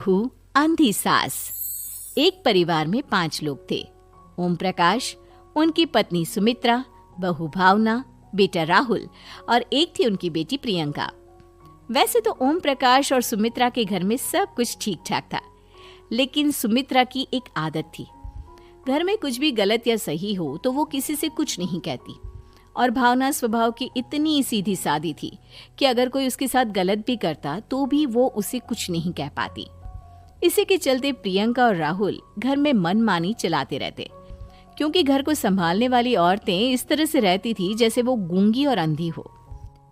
हूँ अंधी सास। एक परिवार में 5 लोग थे। ओम प्रकाश, उनकी पत्नी सुमित्रा, बहू भावना, बेटा राहुल और एक थी उनकी बेटी प्रियंका। वैसे तो ओम प्रकाश और सुमित्रा के घर में सब कुछ ठीक ठाक था, लेकिन सुमित्रा की एक आदत थी। घर में कुछ भी गलत या सही हो तो वो किसी से कुछ नहीं कहती। और भावना स्वभाव की इतनी सीधी सादी थी कि अगर कोई उसके साथ गलत भी करता तो भी वो उसे कुछ नहीं कह पाती। इसी के चलते प्रियंका और राहुल घर में मनमानी चलाते रहते, क्योंकि घर को संभालने वाली औरतें इस तरह से रहती थी जैसे वो गूंगी और अंधी हो।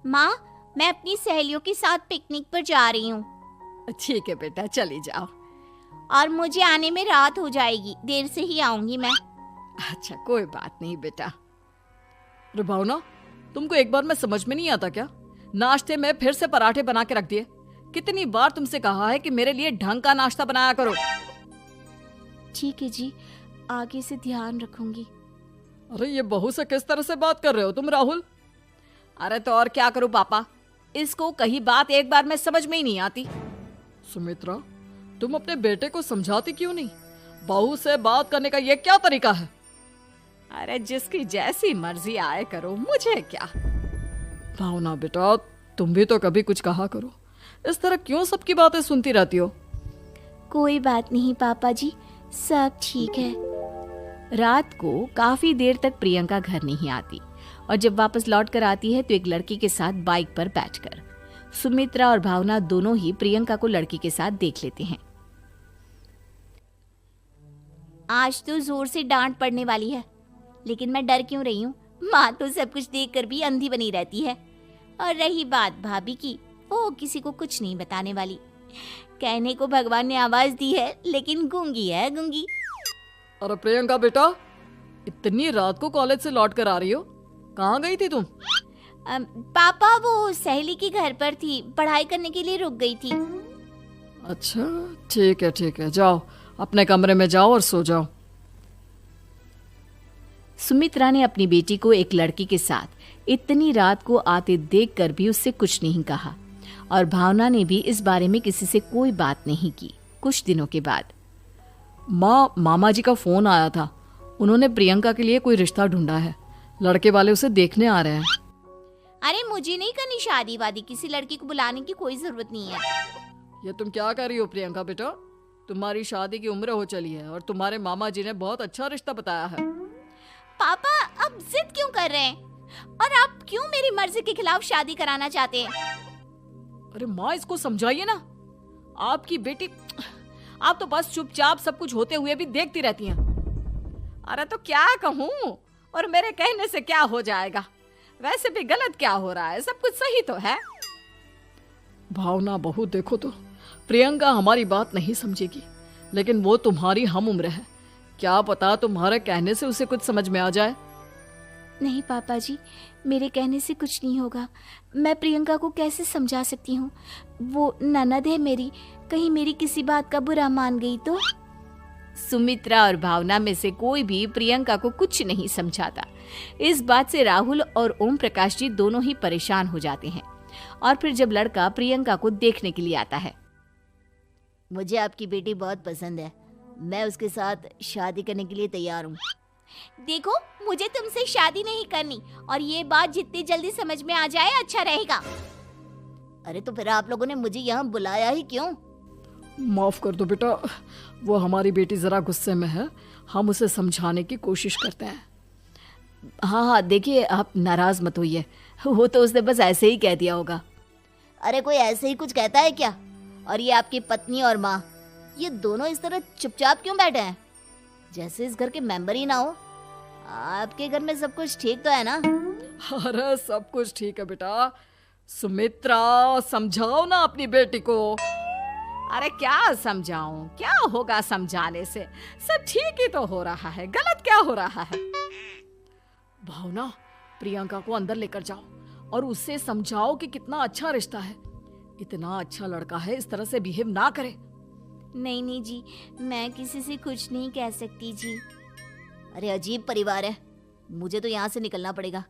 माँ, मैं अपनी सहेलियों के साथ पिकनिक पर जा रही हूँ। ठीक है बेटा, चली जाओ। और मुझे आने में रात हो जाएगी, देर से ही आऊंगी मैं। अच्छा, कोई बात नहीं बेटा। अरे भावना, तुमको एक बार में समझ में नहीं आता क्या? नाश्ते में फिर से पराठे बना के रख दिए। कितनी बार तुमसे कहा है कि मेरे लिए ढंग का नाश्ता बनाया करो। ठीक है जी, आगे से ध्यान रखूंगी। अरे ये बहू से किस तरह से बात कर रहे हो तुम राहुल? अरे तो और क्या करूं पापा, इसको कही बात एक बार में समझ में ही नहीं आती। सुमित्रा, तुम अपने बेटे को समझाती क्यों नहीं? बहू से बात करने का ये क्या तरीका है? अरे जिसकी जैसी मर्जी आए करो, मुझे क्या। भावना बेटा, तुम भी तो कभी कुछ कहा करो। इस तरह क्यों सबकी बातें सुनती रहती हो? कोई बात नहीं पापा जी, सब ठीक है। रात को काफी देर तक प्रियंका घर नहीं आती और जब वापस लौट कर आती है तो एक लड़की के साथ बाइक पर बैठकर। सुमित्रा और भावना दोनों ही प्रियंका को लड़की के साथ देख लेते हैं। आज तो जोर से डांट पड़ने वाली है, लेकिन मैं डर क्यों रही हूँ? माँ तो सब कुछ देखकर भी अंधी बनी रहती है। और रही बात भाभी की, वो किसी को कुछ नहीं बताने वाली। कहने को भगवान ने आवाज दी है, लेकिन गूंगी है गूंगी। अरे प्रियंका बेटा, इतनी रात को कॉलेज से लौट कर आ रही हो? कहाँ गई थी तुम? पापा, वो सहेली के घर पर थी, पढ़ाई करने के लिए रुक गई थी। अच्छा, ठीक है, जाओ अपने कमरे में जाओ और सो जाओ। सुमित्रा ने अपनी बेटी को एक लड़की के साथ इतनी रात को आते देखकर भी उससे कुछ नहीं कहा और भावना ने भी इस बारे में किसी से कोई बात नहीं की। कुछ दिनों के बाद मामा जी का फोन आया था। उन्होंने प्रियंका के लिए कोई रिश्ता ढूंढा है। लड़के वाले उसे देखने आ रहे हैं। अरे मुझे नहीं करनी शादी वादी, किसी लड़की को बुलाने की कोई जरूरत नहीं है। ये तुम क्या कर रही हो प्रियंका बेटा? तुम्हारी शादी की उम्र हो चली है और तुम्हारे मामा जी ने बहुत अच्छा रिश्ता बताया है। पापा, अब जिद क्यों कर रहे हैं? और आप क्यों मेरी मर्जी के खिलाफ शादी कराना चाहते हैं? अरे माँ, इसको समझाइए ना। आपकी बेटी, आप तो बस चुपचाप सब कुछ होते हुए भी देखती रहती हैं। अरे तो क्या कहूँ, और मेरे कहने से क्या हो जाएगा? वैसे भी गलत क्या हो रहा है, सब कुछ सही तो है। भावना बहू, देखो तो प्रियंका हमारी बात नहीं समझेगी, लेकिन वो तुम्हारी हम उम्र है। क्या पता तुम्हारे कहने से उसे कुछ समझ में आ जाए। नहीं पापा जी, मेरे कहने से कुछ नहीं होगा। मैं प्रियंका को कैसे समझा सकती हूँ? वो ननद है मेरी, कहीं मेरी किसी बात का बुरा मान गई तो? सुमित्रा और भावना में से कोई भी प्रियंका को कुछ नहीं समझाता। इस बात से राहुल और ओम प्रकाश जी दोनों ही परेशान हो जाते हैं। और फिर जब लड़का प्रियंका को देखने के लिए आता है, मुझे आपकी बेटी बहुत पसंद है, मैं उसके साथ शादी करने के लिए तैयार हूँ। देखो, मुझे तुमसे शादी नहीं करनी, और ये बात जितनी जल्दी समझ में आ जाए अच्छा रहेगा। अरे तो फिर आप लोगों ने मुझे यहाँ बुलाया ही क्यों? माफ कर दो बेटा, वो हमारी बेटी जरा गुस्से में है, हम उसे समझाने की कोशिश करते हैं। हाँ, देखिए आप नाराज मत होइए, वो तो उसने बस ऐसे ही कह दिया होगा। अरे कोई ऐसे ही कुछ कहता है क्या? और ये आपकी पत्नी और माँ, ये दोनों इस तरह चुपचाप क्यों बैठे हैं, जैसे इस घर के मेंबर ही ना हो? आपके घर में सब कुछ ठीक तो है ना? अरे सब कुछ ठीक है बेटा। सुमित्रा, समझाओ ना अपनी बेटी को। अरे क्या समझाऊं, क्या होगा समझाने से? सब ठीक ही तो हो रहा है, गलत क्या हो रहा है? भावना, प्रियंका को अंदर लेकर जाओ और उससे समझाओ कि कितना अच्छा रिश्ता है। इतना अच्छा लड़का है, इस तरह से बिहेव ना करे। नहीं जी, मैं किसी से कुछ नहीं कह सकती जी। अरे अजीब परिवार है, मुझे तो यहाँ से निकलना पड़ेगा।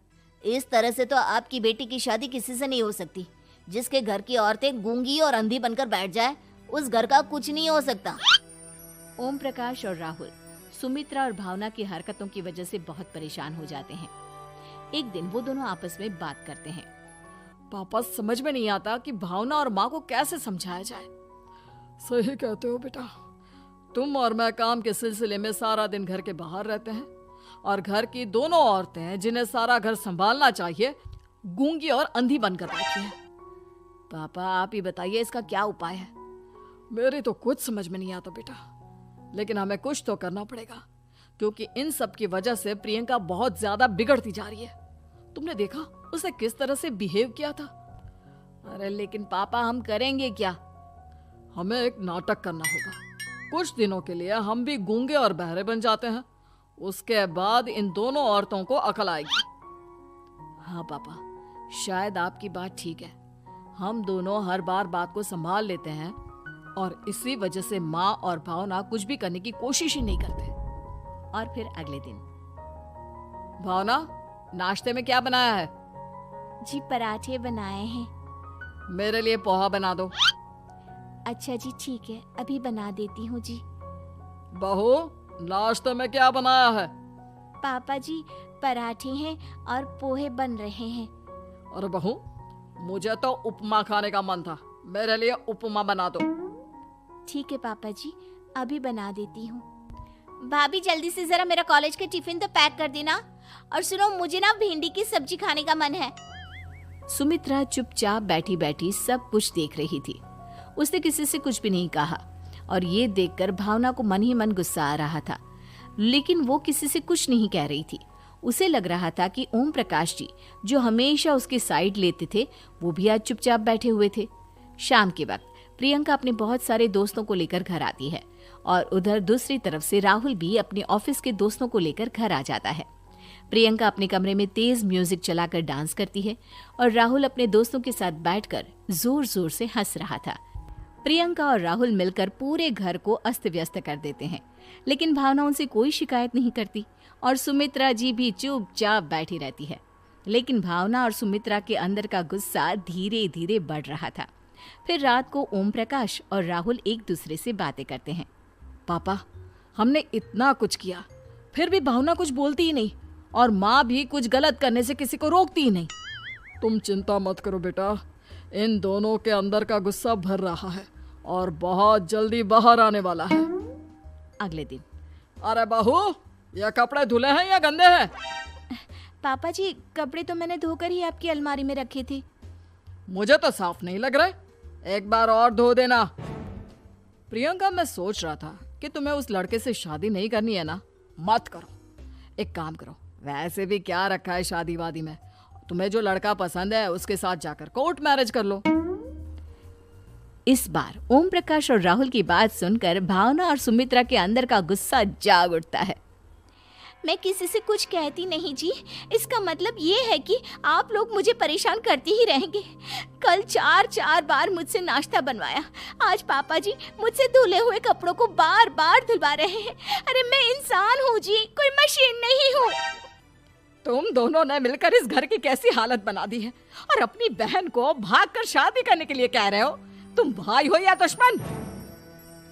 इस तरह से तो आपकी बेटी की शादी किसी से नहीं हो सकती। जिसके घर की औरतें गूंगी और अंधी बनकर बैठ जाए उस घर का कुछ नहीं हो सकता। ओम प्रकाश और राहुल सुमित्रा और भावना की हरकतों की वजह से बहुत परेशान हो जाते हैं। एक दिन वो दोनों आपस में बात करते हैं। पापा, समझ में नहीं आता कि भावना और माँ को कैसे समझाया जाए। सही कहते हो बेटा, तुम और मैं काम के सिलसिले में सारा दिन घर के बाहर रहते हैं और घर की दोनों औरतें जिन्हें सारा घर संभालना चाहिए गूंगी और अंधी बनकर बैठी हैं। पापा, आप ही बताइए इसका क्या उपाय है? मेरी तो कुछ समझ में नहीं आता बेटा, लेकिन हमें कुछ तो करना पड़ेगा क्योंकि इन सब की वजह से प्रियंका बहुत ज्यादा बिगड़ती जा रही है। तुमने देखा उसे किस तरह से बिहेव किया था। अरे लेकिन पापा, हम करेंगे क्या? हमें एक नाटक करना होगा। कुछ दिनों के लिए हम भी गूंगे और बहरे बन जाते हैं, उसके बाद इन दोनों औरतों को अकल आएगी। हाँ पापा, शायद आपकी बात ठीक है। हम दोनों हर बार बात को संभाल लेते हैं और इसी वजह से माँ और भावना कुछ भी करने की कोशिश ही नहीं करते। और फिर अगले दिन, भावना, नाश्ते में क्या बनाया है? जी पराठे बनाए हैं। मेरे लिए पोहा बना दो। अच्छा जी ठीक है, अभी बना देती हूँ जी। बहू, नाश्ते में क्या बनाया है? पापा जी, पराठे हैं और पोहे बन रहे हैं। अरे बहू, मुझे तो उपमा खाने का मन था, मेरे लिए उपमा बना दो। ठीक है पापा जी, अभी बना देती हूँ। भाभी, जल्दी से जरा मेरा कॉलेज का टिफिन तो पैक कर देना। और सुनो, मुझे ना भिंडी की सब्जी खाने का मन है। सुमित्रा चुपचाप बैठी बैठी सब कुछ देख रही थी। उसने किसी से कुछ भी नहीं कहा और ये देखकर भावना को मन ही मन गुस्सा आ रहा था, लेकिन वो किसी से कुछ नहीं कह रही थी। उसे लग रहा था कि ओम प्रकाश जी, जो हमेशा उसकी साइड लेते थे, वो भी आज चुपचाप बैठे हुए थे। शाम के वक्त प्रियंका अपने बहुत सारे दोस्तों को लेकर घर आती है और उधर दूसरी तरफ से राहुल भी अपने ऑफिस के दोस्तों को लेकर घर आ जाता है। प्रियंका अपने कमरे में तेज म्यूजिक चलाकर डांस करती है और राहुल अपने दोस्तों के साथ बैठकर जोर जोर से हंस रहा था। प्रियंका और राहुल मिलकर पूरे घर को अस्त व्यस्त कर देते हैं, लेकिन भावना उनसे कोई शिकायत नहीं करती और सुमित्रा जी भी चुपचाप बैठी रहती है। लेकिन भावना और सुमित्रा के अंदर का गुस्सा धीरे धीरे बढ़ रहा था। फिर रात को ओम प्रकाश और राहुल एक दूसरे से बातें करते हैं। पापा, हमने इतना कुछ किया, फिर भी भावना कुछ बोलती ही नहीं और माँ भी कुछ गलत करने से किसी को रोकती ही नहीं। तुम चिंता मत करो बेटा, इन दोनों के अंदर का गुस्सा भर रहा है और बहुत जल्दी बाहर आने वाला है। अगले दिन, अरे बहू, ये कपड़े धुले हैं या गंदे हैं? पापा जी, कपड़े तो मैंने धोकर ही आपकी अलमारी में रखे थे। मुझे तो साफ नहीं लग रहे, एक बार और धो देना। प्रियंका, मैं सोच रहा था कि तुम्हें उस लड़के से शादी नहीं करनी है ना, मत करो। एक काम करो, वैसे भी क्या रखा है शादी वादी में, तुम्हें जो लड़का पसंद है उसके साथ जाकर कोर्ट मैरिज कर लो। इस बार ओम प्रकाश और राहुल की बात सुनकर भावना और सुमित्रा के अंदर का गुस्सा जाग उठता है। मैं किसी से कुछ कहती नहीं जी, इसका मतलब ये है कि आप लोग मुझे परेशान करते ही रहेंगे। कल 4 बार मुझसे नाश्ता बनवाया, आज पापा जी मुझसे धुले हुए कपड़ों को बार बार धुलवा रहे हैं। अरे मैं इंसान हूँ जी, कोई मशीन नहीं हूँ। तुम दोनों ने मिलकर इस घर की कैसी हालत बना दी है और अपनी बहन को भागकर शादी करने के लिए कह रहे हो। तुम भाई हो या दुश्मन?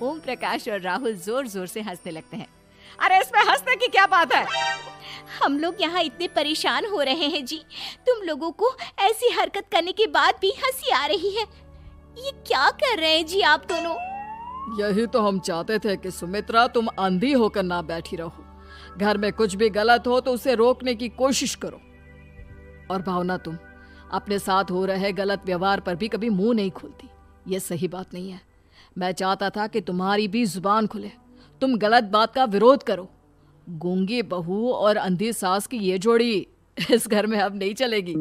ओम प्रकाश और राहुल जोर जोर से हंसने लगते हैं। अरे इसमें हंसने की क्या बात है? हम लोग यहाँ इतने परेशान हो रहे हैं जी, तुम लोगों को ऐसी हरकत करने के बाद भी हंसी आ रही है। ये क्या कर रहे हैं जी आप दोनों? यही तो हम चाहते थे कि सुमित्रा, तुम अंधी होकर ना बैठी रहो। घर में कुछ भी गलत हो तो उसे रोकने की कोशिश करो। और भावना, तुम अपने साथ हो रहे गलत व्यवहार पर भी कभी मुंह नहीं खोलती। ये सही बात नहीं है। मैं चाहता था कि तुम्हारी भी जुबान खुले, तुम गलत बात का विरोध करो। गूंगी बहू और अंधी सास की ये जोड़ी इस घर में अब नहीं चलेगी।